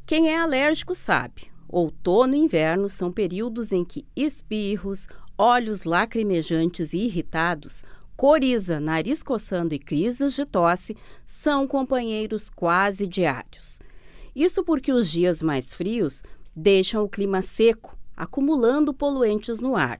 Quem é alérgico sabe, outono e inverno são períodos em que espirros, olhos lacrimejantes e irritados, coriza, nariz coçando e crises de tosse são companheiros quase diários. Isso porque os dias mais frios deixam o clima seco, acumulando poluentes no ar.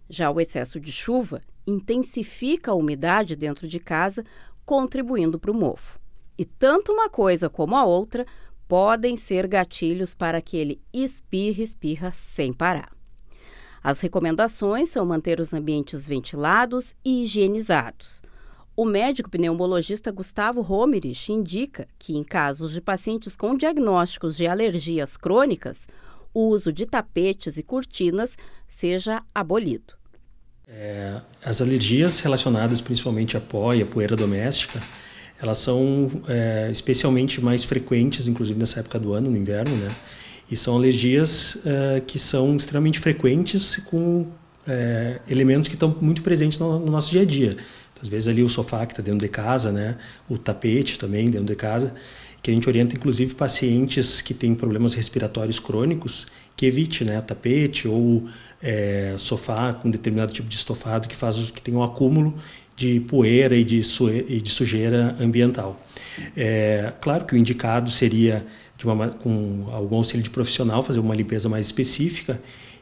Já o excesso de chuva intensifica a umidade dentro de casa, contribuindo para o mofo. E tanto uma coisa como a outra podem ser gatilhos para que ele espirra sem parar. As recomendações são manter os ambientes ventilados e higienizados. O médico pneumologista Gustavo Romerich indica que, em casos de pacientes com diagnósticos de alergias crônicas, o uso de tapetes e cortinas seja abolido. As alergias relacionadas principalmente a pó e a poeira doméstica, elas são especialmente mais frequentes, inclusive nessa época do ano, no inverno, né? E são alergias que são extremamente frequentes com elementos que estão muito presentes no nosso dia a dia. Às vezes ali o sofá que está dentro de casa, né? O tapete também dentro de casa, que a gente orienta inclusive pacientes que têm problemas respiratórios crônicos que evite, né, tapete ou sofá com determinado tipo de estofado que tem um acúmulo de poeira e de sujeira ambiental. Claro que o indicado seria, com algum auxílio de profissional, fazer uma limpeza mais específica,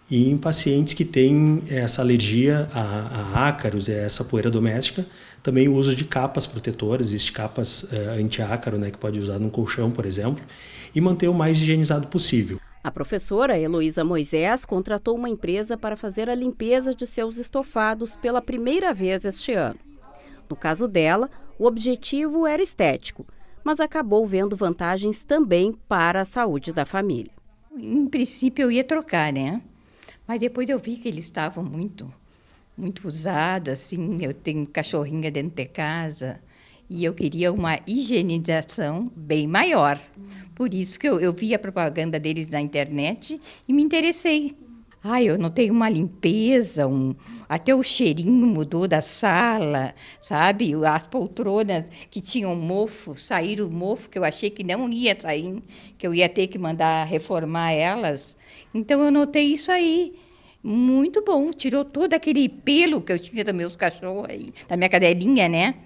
e em pacientes que têm essa alergia a ácaros, essa poeira doméstica, também o uso de capas protetoras, existem capas anti-ácaro, né, que pode usar num colchão, por exemplo, e manter o mais higienizado possível. A professora Heloísa Moisés contratou uma empresa para fazer a limpeza de seus estofados pela primeira vez este ano. No caso dela, o objetivo era estético, mas acabou vendo vantagens também para a saúde da família. Em princípio eu ia trocar, né? Mas depois eu vi que eles estavam muito usados, assim. Eu tenho cachorrinha dentro de casa e eu queria uma higienização bem maior. Por isso que eu vi a propaganda deles na internet e me interessei. Eu notei uma limpeza, até o cheirinho mudou da sala, sabe? As poltronas que tinham mofo, saíram o mofo, que eu achei que não ia sair, que eu ia ter que mandar reformar elas. Então, eu notei isso aí. Muito bom, tirou todo aquele pelo que eu tinha dos meus cachorros, aí, da minha cadelinha, né?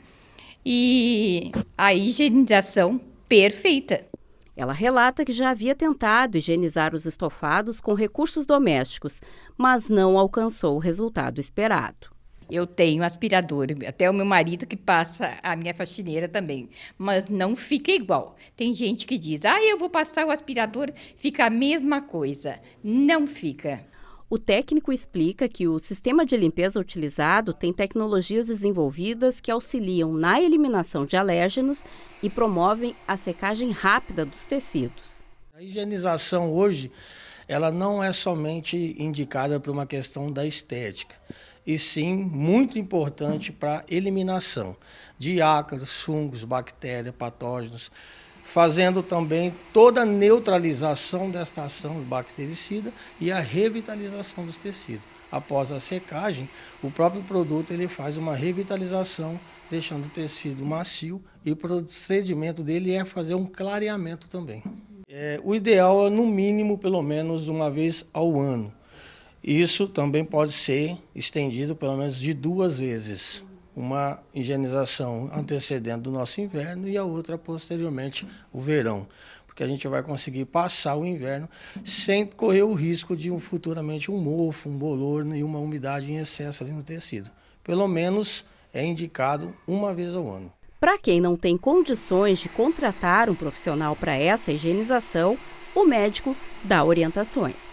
E a higienização perfeita. Ela relata que já havia tentado higienizar os estofados com recursos domésticos, mas não alcançou o resultado esperado. Eu tenho aspirador, até o meu marido que passa, a minha faxineira também, mas não fica igual. Tem gente que diz, eu vou passar o aspirador, fica a mesma coisa. Não fica. O técnico explica que o sistema de limpeza utilizado tem tecnologias desenvolvidas que auxiliam na eliminação de alérgenos e promovem a secagem rápida dos tecidos. A higienização hoje, ela não é somente indicada para uma questão da estética, e sim muito importante para a eliminação de ácaros, fungos, bactérias, patógenos, fazendo também toda a neutralização desta ação bactericida e a revitalização dos tecidos. Após a secagem, o próprio produto ele faz uma revitalização, deixando o tecido macio, e o procedimento dele é fazer um clareamento também. O ideal é, no mínimo, pelo menos uma vez ao ano. Isso também pode ser estendido pelo menos de 2 vezes. Uma higienização antecedendo do nosso inverno e a outra posteriormente o verão, porque a gente vai conseguir passar o inverno sem correr o risco de futuramente um mofo, um bolor e uma umidade em excesso ali no tecido. Pelo menos é indicado uma vez ao ano. Para quem não tem condições de contratar um profissional para essa higienização, o médico dá orientações.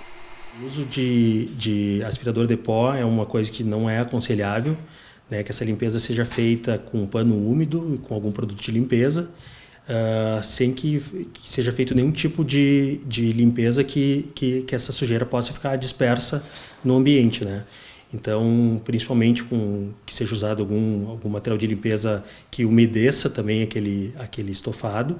O uso de aspirador de pó é uma coisa que não é aconselhável, né, que essa limpeza seja feita com um pano úmido e com algum produto de limpeza, sem que seja feito nenhum tipo de limpeza que essa sujeira possa ficar dispersa no ambiente, né? Então, principalmente que seja usado algum material de limpeza que umedeça também aquele estofado,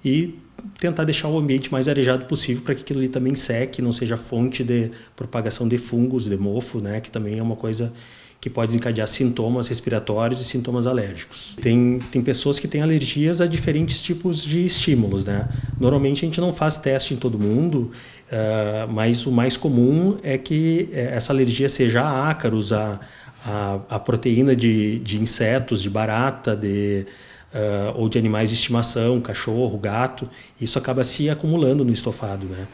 e tentar deixar o ambiente mais arejado possível para que aquilo ali também seque, não seja fonte de propagação de fungos, de mofo, né, que também é uma coisa que pode desencadear sintomas respiratórios e sintomas alérgicos. Tem pessoas que têm alergias a diferentes tipos de estímulos, né? Normalmente a gente não faz teste em todo mundo, mas o mais comum é que essa alergia seja a ácaros, a proteína de insetos, de barata, ou de animais de estimação, cachorro, gato. Isso acaba se acumulando no estofado, né?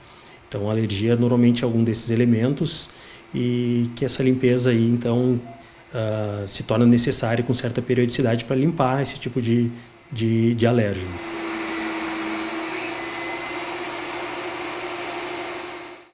Então, a alergia normalmente é algum desses elementos e que essa limpeza aí, então, se torna necessária com certa periodicidade para limpar esse tipo de alérgeno.